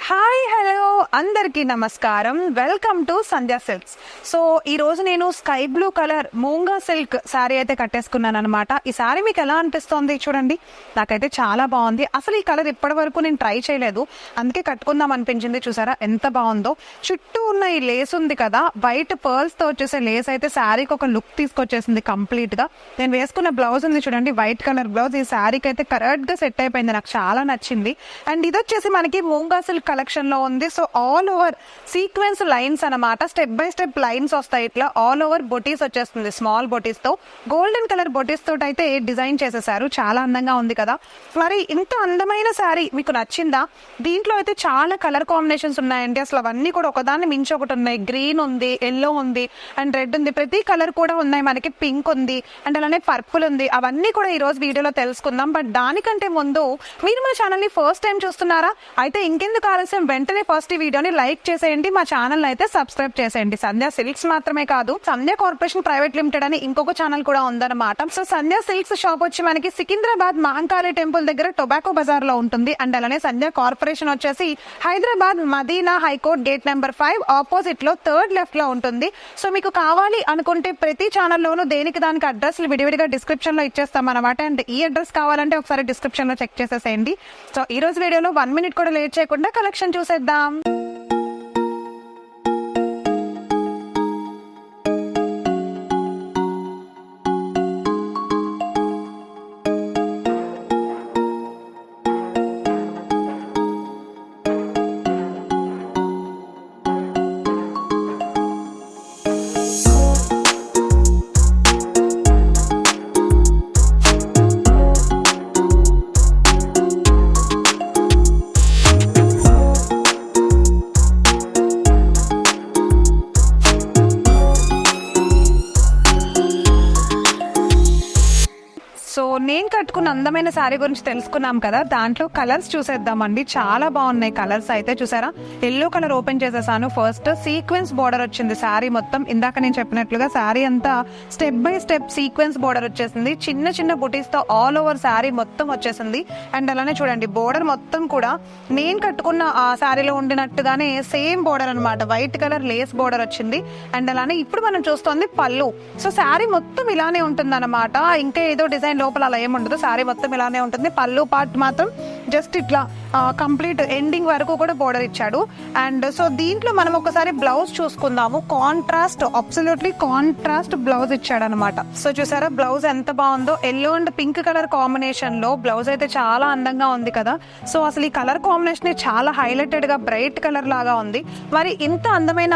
Hi hello అందరికీ నమస్కారం. Welcome to Sandhya silks. So ఈరోజు నేను sky blue colour మూంగా silk sari అయితే కట్టేసుకున్నాను అనమాట. ఈ శారీ మీకు ఎలా అనిపిస్తుంది చూడండి, నాకైతే చాలా బాగుంది. అసలు ఈ కలర్ ఇప్పటి వరకు నేను ట్రై చేయలేదు, అందుకే కట్టుకుందాం అనిపించింది. చూసారా ఎంత బాగుందో. చుట్టూ ఉన్న ఈ లేస్ ఉంది కదా, వైట్ పర్ల్స్తో వచ్చేసే లేస్ అయితే శారీకి ఒక లుక్ తీసుకొచ్చేసింది కంప్లీట్గా. నేను వేసుకున్న బ్లౌజ్ ఉంది చూడండి, వైట్ కలర్ బ్లౌజ్. ఈ శారీకి అయితే కరెక్ట్గా సెట్ అయిపోయింది, నాకు చాలా నచ్చింది. అండ్ ఇది వచ్చేసి మనకి మూంగా సిల్క్ కలెక్షన్ లో ఉంది. So all over sequence lines అనమాట, స్టెప్ బై స్టెప్ లైన్స్ వస్తాయి. ఇట్లా ఆల్ ఓవర్ బొటీస్ వచ్చేస్తుంది, స్మాల్ బొటీస్ తో గోల్డెన్ కలర్ బొటీస్ తోటి అయితే డిజైన్ చేసేసారు. చాలా అందంగా ఉంది కదా. మరి ఇంత అందమైన శారీ మీకు నచ్చిందా? దీంట్లో అయితే చాలా కలర్ కాంబినేషన్స్ ఉన్నాయండి. అసలు అవన్నీ కూడా ఒకదాన్ని మించి ఒకటి ఉన్నాయి. గ్రీన్ ఉంది, ఎల్లో ఉంది, అండ్ రెడ్ ఉంది. ప్రతి కలర్ కూడా ఉన్నాయి. మనకి పింక్ ఉంది, అండ్ అలానే పర్పుల్ ఉంది. అవన్నీ కూడా ఈ రోజు వీడియోలో తెలుసుకుందాం. బట్ దానికంటే ముందు మీరు మన ఛానల్ ని ఫస్ట్ టైం చూస్తున్నారా? అయితే ఇంకెందుకు ఆలస్యం, వెంటనే ఫస్ట్ ఈ వీడియోని లైక్ చేసేయండి, మా ఛానల్ అయితే సబ్స్క్రైబ్ చేసేయండి. సంధ్యా సిల్క్స్ మాత్రమే కాదు, సంధ్యా కార్పొరేషన్ ప్రైవేట్ లిమిటెడ్ అని ఇంకొక ఛానల్ కూడా ఉందన్నమాట. సో సంధ్యా సిల్క్స్ షాప్ వచ్చి మనకి సికింద్రాబాద్ మహంకాళి టెంపుల్ దగ్గర టొబాకో బజార్ లో ఉంటుంది. అండ్ అలానే సంధ్యా కార్పొరేషన్ వచ్చేసి Hyderabad Madina high court gate number 5 opposite లో థర్డ్ లెఫ్ట్ లో ఉంటుంది. సో మీకు కావాలి అనుకుంటే ప్రతి ఛానల్లోనూ దేనికి దానికి అడ్రస్లు విడివిడిగా డిస్క్రిప్షన్ లో ఇచ్చేస్తాం అనమాట. అండ్ ఈ అడ్రస్ కావాలంటే ఒకసారి డిస్క్రిప్షన్ లో చెక్ చేసేసేయండి. సో ఈ రోజు వీడియోలో 1 minute కూడా లేట్ చేయకుండా కలెక్షన్ చూసేద్దాం. సో నేను కట్టుకున్న అందమైన శారీ గురించి తెలుసుకున్నాం కదా, దాంట్లో కలర్స్ చూసేద్దామండి. చాలా బాగున్నాయి కలర్స్ అయితే. చూసారా, ఎల్లో కలర్ ఓపెన్ చేసేసాను. ఫస్ట్ సీక్వెన్స్ బోర్డర్ వచ్చింది శారీ మొత్తం. ఇందాక నేను చెప్పినట్లుగా శారీ అంతా step by step sequence border వచ్చేసింది. చిన్న చిన్న బుటీస్ తో ఆల్ ఓవర్ శారీ మొత్తం వచ్చేసింది. అండ్ అలానే చూడండి, బోర్డర్ మొత్తం కూడా నేను కట్టుకున్న ఆ శారీలో ఉండినట్టుగానే సేమ్ బోర్డర్ అనమాట. వైట్ కలర్ లేస్ బోర్డర్ వచ్చింది. అండ్ అలానే ఇప్పుడు మనం చూస్తోంది పళ్ళు. సో శారీ మొత్తం ఇలానే ఉంటుంది అనమాట. ఇంకా ఏదో డిజైన్ లోపల అలా ఏముండదు, శారీ మొత్తం ఇలానే ఉంటుంది. పళ్ళు పార్ట్ మాత్రం జస్ట్ ఇట్లా కంప్లీట్ ఎండింగ్ వరకు కూడా బోర్డర్ ఇచ్చాడు. అండ్ సో దీంట్లో మనం ఒకసారి బ్లౌజ్ చూసుకుందాము. కాంట్రాస్ట్, అబ్సల్యూట్లీ కాంట్రాస్ట్ బ్లౌజ్ ఇచ్చాడు అనమాట. సో చూసారా బ్లౌజ్ ఎంత బాగుందో. Yellow and pink colour combination లో బ్లౌజ్ అయితే చాలా అందంగా ఉంది కదా. సో అసలు ఈ కలర్ కాంబినేషన్ చాలా హైలైటెడ్ గా బ్రైట్ కలర్ లాగా ఉంది. మరి ఇంత అందమైన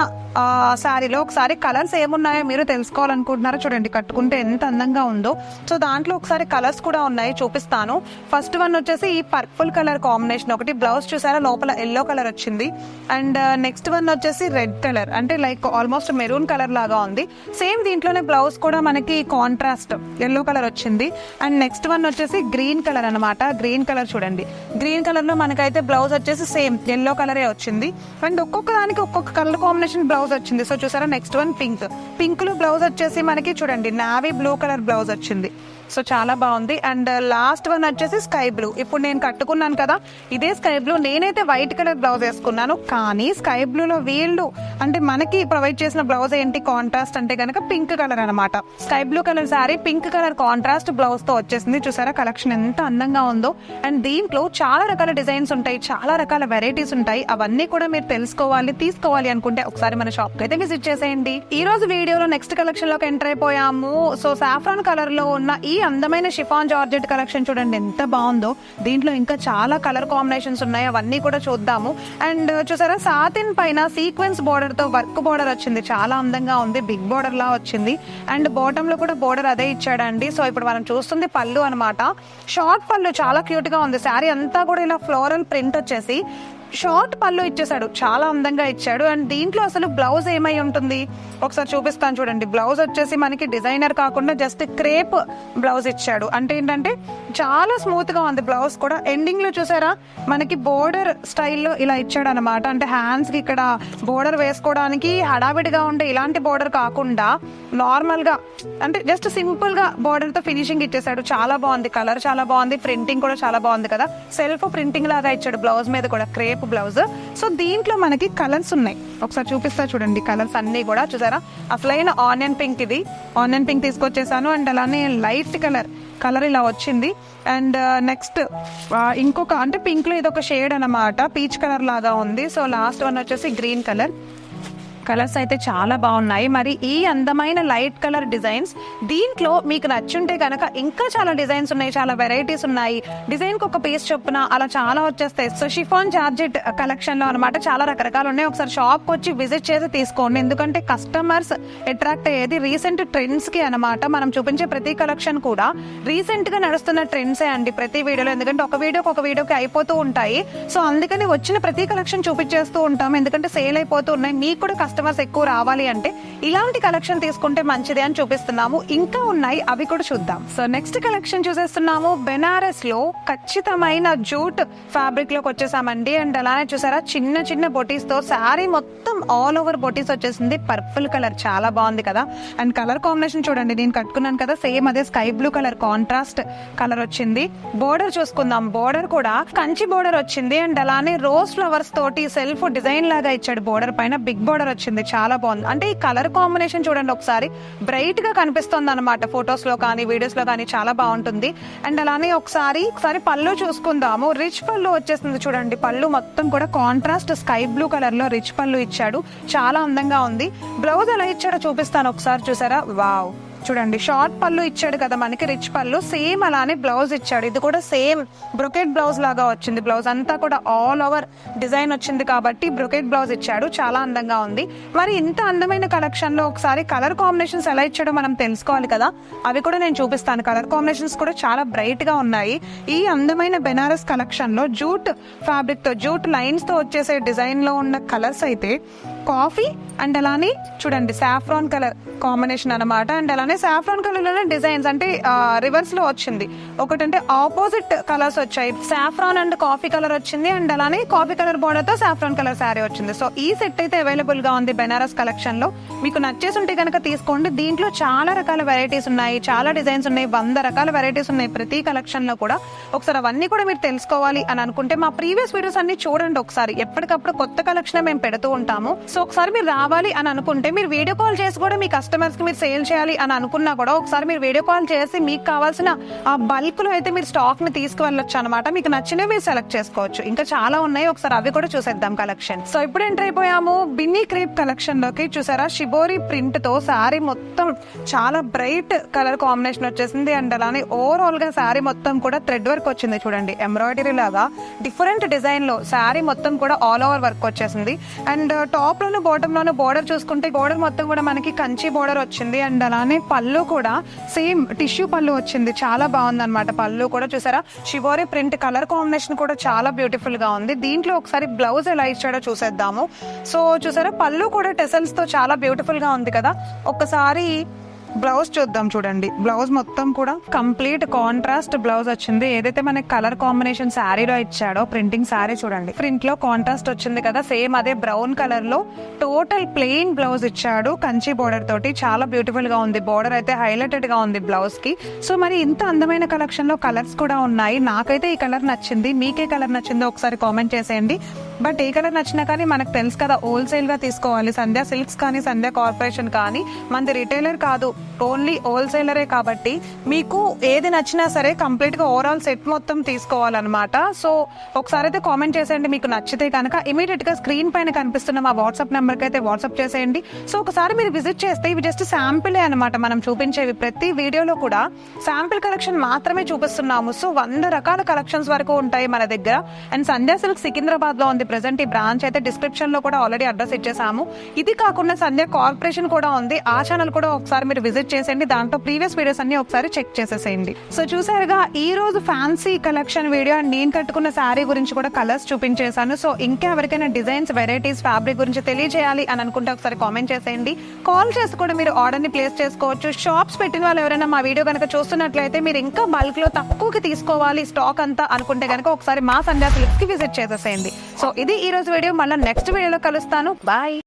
శారీలో ఒకసారి కలర్స్ ఏమున్నాయో మీరు తెలుసుకోవాలనుకుంటున్నారో చూడండి, కట్టుకుంటే ఎంత అందంగా ఉందో. సో దాంట్లో ఒకసారి కలర్స్ కూడా ఉన్నాయి, చూపిస్తాను. ఫస్ట్ వన్ వచ్చేసి ఈ పర్పుల్ కలర్ కాంబినేషన్ ఒకటి. బ్లౌజ్ చూసారా, లోపల ఎల్లో కలర్ వచ్చింది. అండ్ నెక్స్ట్ వన్ వచ్చేసి రెడ్ కలర్, అంటే లైక్ ఆల్మోస్ట్ మెరూన్ కలర్ లాగా ఉంది. సేమ్ దీంట్లోనే బ్లౌజ్ కూడా మనకి కాంట్రాస్ట్ ఎల్లో కలర్ వచ్చింది. అండ్ నెక్స్ట్ వన్ వచ్చేసి గ్రీన్ కలర్ అనమాట. గ్రీన్ కలర్ చూడండి, గ్రీన్ కలర్ లో మనకైతే బ్లౌజ్ వచ్చేసి సేమ్ ఎల్లో కలరే వచ్చింది. అండ్ ఒక్కొక్క దానికి ఒక్కొక్క కలర్ కాంబినేషన్ బ్లౌజ్ వచ్చింది. సో చూసారా, నెక్స్ట్ వన్ పింక్. పింక్ లో బ్లౌజ్ వచ్చేసి మనకి చూడండి నావీ బ్లూ కలర్ బ్లౌజ్ వచ్చింది. సో చాలా బాగుంది. అండ్ లాస్ట్ వన్ వచ్చేసి స్కై బ్లూ. ఇప్పుడు నేను కట్టుకున్నాను కదా ఇదే స్కై బ్లూ. నేనైతే వైట్ కలర్ బ్లౌజ్ వేసుకున్నాను, కానీ స్కై బ్లూలో వీళ్ళు అంటే మనకి ప్రొవైడ్ చేసిన బ్లౌజ్ ఏంటి కాంట్రాస్ట్ అంటే కనుక పింక్ కలర్ అనమాట. Sky blue colour sari pink colour contrast blouse తో వచ్చేసింది. చూసారా కలెక్షన్ ఎంత అందంగా ఉందో. అండ్ దీంట్లో చాలా రకాల డిజైన్స్ ఉంటాయి, చాలా రకాల వెరైటీస్ ఉంటాయి. అవన్నీ కూడా మీరు తెలుసుకోవాలి, తీసుకోవాలి అనుకుంటే ఒకసారి మన షాప్ కి అయితే విజిట్ చేసేయండి. ఈ రోజు వీడియోలో నెక్స్ట్ కలెక్షన్ లోకి ఎంటర్ అయిపోయాము. సో సాఫ్రాన్ కలర్ లో ఉన్న ఈ అందమైన షిఫాన్ జార్జెట్ కలెక్షన్ చూడండి ఎంత బాగుందో. దీంట్లో ఇంకా చాలా కలర్ కాంబినేషన్స్ ఉన్నాయి, అవన్నీ కూడా చూద్దాము. అండ్ చూసారా, సాతిన్ పైన సీక్వెన్స్ బోర్డర్ తో వర్క్ బోర్డర్ వచ్చింది, చాలా అందంగా ఉంది. బిగ్ బోర్డర్ లా వచ్చింది. అండ్ బాటమ్ లో కూడా బోర్డర్ అదే ఇచ్చాడండి. సో ఇప్పుడు మనం చూస్తుంది పళ్ళు అనమాట. షార్ట్ పళ్ళు చాలా క్యూట్ గా ఉంది. శారీ అంతా కూడా ఇలా ఫ్లోరల్ ప్రింట్ వచ్చేసి షార్ట్ పళ్ళు ఇచ్చేసాడు, చాలా అందంగా ఇచ్చాడు. అండ్ దీంట్లో అసలు బ్లౌజ్ ఏమై ఉంటుంది ఒకసారి చూపిస్తాను చూడండి. బ్లౌజ్ వచ్చేసి మనకి డిజైనర్ కాకుండా జస్ట్ క్రేప్ బ్లౌజ్ ఇచ్చాడు. అంటే ఏంటంటే చాలా స్మూత్ గా ఉంది బ్లౌజ్ కూడా. ఎండింగ్ లో చూసారా మనకి బోర్డర్ స్టైల్లో ఇలా ఇచ్చాడు అనమాట. అంటే హ్యాండ్స్ కి ఇక్కడ బోర్డర్ వేసుకోవడానికి హడావిడిగా ఉండే ఇలాంటి బోర్డర్ కాకుండా నార్మల్ గా అంటే జస్ట్ సింపుల్ గా బోర్డర్ తో ఫినిషింగ్ ఇచ్చేసాడు. చాలా బాగుంది, కలర్ చాలా బాగుంది, ప్రింటింగ్ కూడా చాలా బాగుంది కదా. సెల్ఫ్ ప్రింటింగ్ లాగా ఇచ్చాడు బ్లౌజ్ మీద కూడా, క్రేప్ టైప్ బ్లౌజ్. సో దీంట్లో మనకి కలర్స్ ఉన్నాయి, ఒకసారి చూపిస్తా చూడండి. కలర్స్ అన్నీ కూడా చూసారా, అసలైన ఆనియన్ పింక్, ఇది ఆనియన్ పింక్ తీసుకొచ్చేసాను. అండ్ అలానే లైట్ కలర్ ఇలా వచ్చింది. అండ్ నెక్స్ట్ ఇంకొక అంటే పింక్ లో ఇదొక షేడ్ అన్నమాట, పీచ్ కలర్ లాగా ఉంది. సో లాస్ట్ వన్ వచ్చేసి గ్రీన్ కలర్. కలర్స్ అయితే చాలా బాగున్నాయి. మరి ఈ అందమైన లైట్ కలర్ డిజైన్స్ దీంట్లో మీకు నచ్చుంటే కనుక ఇంకా చాలా డిజైన్స్ ఉన్నాయి, చాలా వెరైటీస్ ఉన్నాయి. డిజైన్కి ఒక పీస్ చొప్పున అలా చాలా వచ్చేస్తాయి. సో షిఫాన్ జార్జెట్ కలెక్షన్లో అనమాట చాలా రకరకాలు ఉన్నాయి. ఒకసారి షాప్కి వచ్చి విజిట్ చేసి తీసుకోండి, ఎందుకంటే కస్టమర్స్ అట్రాక్ట్ అయ్యేది రీసెంట్ ట్రెండ్స్కి అనమాట. మనం చూపించే ప్రతి కలెక్షన్ కూడా రీసెంట్గా నడుస్తున్న ట్రెండ్సే అండి ప్రతి వీడియోలో, ఎందుకంటే ఒక వీడియోకి అయిపోతూ ఉంటాయి. సో అందుకని వచ్చిన ప్రతి కలెక్షన్ చూపించేస్తూ ఉంటాం, ఎందుకంటే సేల్ అయిపోతూ ఉన్నాయి. మీకు కూడా కస్టమర్స్ ఎక్కువ రావాలి అంటే ఇలాంటి కలెక్షన్ తీసుకుంటే మంచిది అని చూపిస్తున్నాము. ఇంకా ఉన్నాయి, అవి కూడా చూద్దాం. సో నెక్స్ట్ కలెక్షన్ చూసేస్తున్నాము. బెనారస్ లో ఖచ్చితమైన జూట్ ఫ్యాబ్రిక్ లోకి వచ్చేసామండి. అండ్ అలానే చూసారా చిన్న చిన్న బొటీస్ తో శారీ మొత్తం ఆల్ ఓవర్ బొటీస్ వచ్చేసింది. పర్పుల్ కలర్ చాలా బాగుంది కదా. అండ్ కలర్ కాంబినేషన్ చూడండి, నేను కట్టుకున్నాను కదా సేమ్ అదే sky blue colour contrast colour వచ్చింది. బోర్డర్ చూసుకుందాం, బోర్డర్ కూడా కంచి బోర్డర్ వచ్చింది. అండ్ అలానే రోజ్ ఫ్లవర్స్ తోటి సెల్ఫ్ డిజైన్ లాగా ఇచ్చాడు. బోర్డర్ పైన బిగ్ బోర్డర్ వచ్చింది, చాలా బాగుంది. అంటే ఈ కలర్ కాంబినేషన్ చూడండి ఒకసారి, బ్రైట్ గా కనిపిస్తుంది అనమాట ఫొటోస్ లో కానీ వీడియోస్ లో కానీ, చాలా బాగుంటుంది. అండ్ అలానే ఒకసారి పళ్ళు చూసుకుందాము. రిచ్ పళ్ళు వచ్చేస్తుంది చూడండి, పళ్ళు మొత్తం కూడా కాంట్రాస్ట్ స్కై బ్లూ కలర్ లో రిచ్ పళ్ళు ఇచ్చాడు, చాలా అందంగా ఉంది. బ్లౌజ్ ఎలా ఇచ్చాడో చూపిస్తాను ఒకసారి, చూసారా వావ్ చూడండి. షార్ట్ పళ్ళు ఇచ్చాడు కదా మనకి, రిచ్ పళ్ళు, సేమ్ అలానే బ్లౌజ్ ఇచ్చాడు. ఇది కూడా సేమ్ బ్రొకెట్ బ్లౌజ్ లాగా వచ్చింది. బ్లౌజ్ అంతా కూడా ఆల్ ఓవర్ డిజైన్ వచ్చింది కాబట్టి బ్రొకెట్ బ్లౌజ్ ఇచ్చాడు, చాలా అందంగా ఉంది. మరి ఇంత అందమైన కలెక్షన్ లో ఒకసారి కలర్ కాంబినేషన్స్ ఎలా ఇచ్చాడో మనం తెలుసుకోవాలి కదా, అవి కూడా నేను చూపిస్తాను. కలర్ కాంబినేషన్స్ కూడా చాలా బ్రైట్ గా ఉన్నాయి. ఈ అందమైన బెనారస్ కలెక్షన్ లో జూట్ ఫ్యాబ్రిక్ తో జూట్ లైన్స్ తో వచ్చేసే డిజైన్ లో ఉన్న కలర్స్ అయితే కాఫీ అండ్ అలానే చూడండి సాఫ్రాన్ కలర్ కాంబినేషన్ అనమాట. అండ్ అలానే సాఫ్రాన్ కలర్ లోనే డిజైన్స్ అంటే రివర్స్ లో వచ్చింది. ఒకటంటే ఆపోజిట్ కలర్స్ వచ్చాయి, సాఫ్రాన్ అండ్ కాఫీ కలర్ వచ్చింది. అండ్ అలానే కాఫీ కలర్ బోర్డర్ తో సాఫ్రాన్ కలర్ శారీ వచ్చింది. సో ఈ సెట్ అయితే అవైలబుల్ గా ఉంది బెనారస్ కలెక్షన్ లో. మీకు నచ్చేసి ఉంటే కనుక తీసుకోండి. దీంట్లో చాలా రకాల వెరైటీస్ ఉన్నాయి, చాలా డిజైన్స్ ఉన్నాయి, 100 రకాల వెరైటీస్ ఉన్నాయి ప్రతి కలెక్షన్ లో కూడా. ఒకసారి అవన్నీ కూడా మీరు తెలుసుకోవాలి అని అనుకుంటే మా ప్రీవియస్ వీడియోస్ అన్ని చూడండి ఒకసారి. ఎప్పటికప్పుడు కొత్త కలెక్షన్ మేము పెడుతూ ఉంటాము. సో ఒకసారి మీరు రావాలి అని అనుకుంటే మీరు వీడియో కాల్ చేసి కూడా మీ కస్టమర్స్ కి మీరు సేల్ చేయాలి అని అనుకున్నా కూడా ఒకసారి మీరు వీడియో కాల్ చేసి మీకు కావాల్సిన ఆ బల్క్ లో అయితే మీరు స్టాక్ ని తీసుకువెళ్ళొచ్చు అనమాట. మీకు నచ్చినవి మీరు సెలెక్ట్ చేసుకోవచ్చు. ఇంకా చాలా ఉన్నాయి, ఒకసారి అవి కూడా చూసేద్దాం కలెక్షన్. సో ఇప్పుడు ఎంటర్ అయిపోయాము బిన్నీ క్రేప్ కలెక్షన్ లోకి. చూసారా షిబోరి ప్రింట్ తో శారీ మొత్తం చాలా బ్రైట్ కలర్ కాంబినేషన్ వచ్చేసింది. అండ్ అలానే ఓవరాల్ గా శారీ మొత్తం కూడా థ్రెడ్ వర్క్ వచ్చింది చూడండి, ఎంబ్రాయిడరీ లాగా డిఫరెంట్ డిజైన్ లో శారీ మొత్తం కూడా ఆల్ ఓవర్ వర్క్ వచ్చేసింది. And top loan bottom loan border చూసుకుంటే బోర్డర్ మొత్తం కూడా మనకి కంచి బోర్డర్ వచ్చింది. అండ్ అలానే పళ్ళు కూడా సేమ్ టిష్యూ పళ్ళు వచ్చింది, చాలా బాగుంది అనమాట. పళ్ళు కూడా చూసారా షిబోరి ప్రింట్ కలర్ కాంబినేషన్ కూడా చాలా బ్యూటిఫుల్ గా ఉంది. దీంట్లో ఒకసారి బ్లౌజ్ ఎలా ఇచ్చాడో చూసేద్దాము. సో చూసారా పళ్ళు కూడా టెసల్స్ తో చాలా బ్యూటిఫుల్ గా ఉంది కదా. ఒక్కసారి బ్లౌజ్ చూద్దాం చూడండి. బ్లౌజ్ మొత్తం కూడా కంప్లీట్ కాంట్రాస్ట్ బ్లౌజ్ వచ్చింది. ఏదైతే మనకి కలర్ కాంబినేషన్ శారీలో ఇచ్చాడో ప్రింటింగ్ శారీ చూడండి, ప్రింట్ లో కాంట్రాస్ట్ వచ్చింది కదా, సేమ్ అదే బ్రౌన్ కలర్ లో టోటల్ ప్లెయిన్ బ్లౌజ్ ఇచ్చాడు కంచి బోర్డర్ తోటి, చాలా బ్యూటిఫుల్ గా ఉంది. బోర్డర్ అయితే హైలైటెడ్ గా ఉంది బ్లౌజ్ కి. సో మరి ఇంత అందమైన కలెక్షన్ లో కలర్స్ కూడా ఉన్నాయి. నాకైతే ఈ కలర్ నచ్చింది, మీకే కలర్ నచ్చిందో ఒకసారి కామెంట్ చేసేయండి. బట్ ఏ కలర్ నచ్చినా కానీ మనకు తెలుసు కదా హోల్సేల్ గా తీసుకోవాలి. సంధ్యా సిల్క్స్ కానీ సంధ్యా కార్పొరేషన్ కానీ మనది రిటైలర్ కాదు, ఓన్లీ హోల్సేలరే. కాబట్టి మీకు ఏది నచ్చినా సరే కంప్లీట్ గా ఓవరాల్ సెట్ మొత్తం తీసుకోవాలన్నమాట. సో ఒకసారి అయితే కామెంట్ చేసేయండి మీకు నచ్చితే కనుక. ఇమీడియట్ గా స్క్రీన్ పైన కనిపిస్తున్న మా వాట్సాప్ నెంబర్ కి అయితే వాట్సాప్ చేసేయండి. సో ఒకసారి మీరు విజిట్ చేస్తే ఇవి జస్ట్ శాంపిలే అనమాట మనం చూపించేవి. ప్రతి వీడియోలో కూడా శాంపిల్ కలెక్షన్ మాత్రమే చూపిస్తున్నాము. సో 100 రకాల కలెక్షన్స్ వరకు ఉంటాయి మన దగ్గర. అండ్ సంధ్యా సిల్క్ సికింద్రాబాద్ లో ఉంది ప్రెసెంట్. ఈ బ్రాంచ్ అయితే డిస్క్రిప్షన్ లో కూడా ఆల్రెడీ అడ్రస్ ఇచ్చేసాము. ఇది కాకుండా సంధ్యా కార్పొరేషన్ కూడా ఉంది, ఆ ఛానల్ కూడా ఒకసారి మీరు విజిట్ చేసేయండి. దాంట్లో ప్రీవియస్ వీడియోస్ అన్ని ఒకసారి చెక్ చేసేసేయండి. సో చూసారుగా ఈ రోజు ఫ్యాన్సీ కలెక్షన్ వీడియో. నేను కట్టుకున్న శారీ గురించి కూడా కలర్స్ చూపించేశాను. సో ఇంకా ఎవరికైనా డిజైన్స్ వెరైటీస్ ఫ్యాబ్రిక్ గురించి తెలియజేయాలి అని అనుకుంటే ఒకసారి కామెంట్ చేసేయండి. కాల్ చేసి కూడా మీరు ఆర్డర్ ని ప్లేస్ చేసుకోవచ్చు. షాప్స్ పెట్టిన వాళ్ళు ఎవరైనా మా వీడియో కనుక చూస్తున్నట్లయితే మీరు ఇంకా బల్క్ లో తక్కువకి తీసుకోవాలి స్టాక్ అంతా అనుకుంటే కనుక ఒకసారి మా సంధ్యా సిల్క్స్ కి విజిట్ చేసేసేయండి. సో ఇది ఈ రోజు వీడియో. మళ్ళీ నెక్స్ట్ వీడియోలో కలుస్తాను. బాయ్.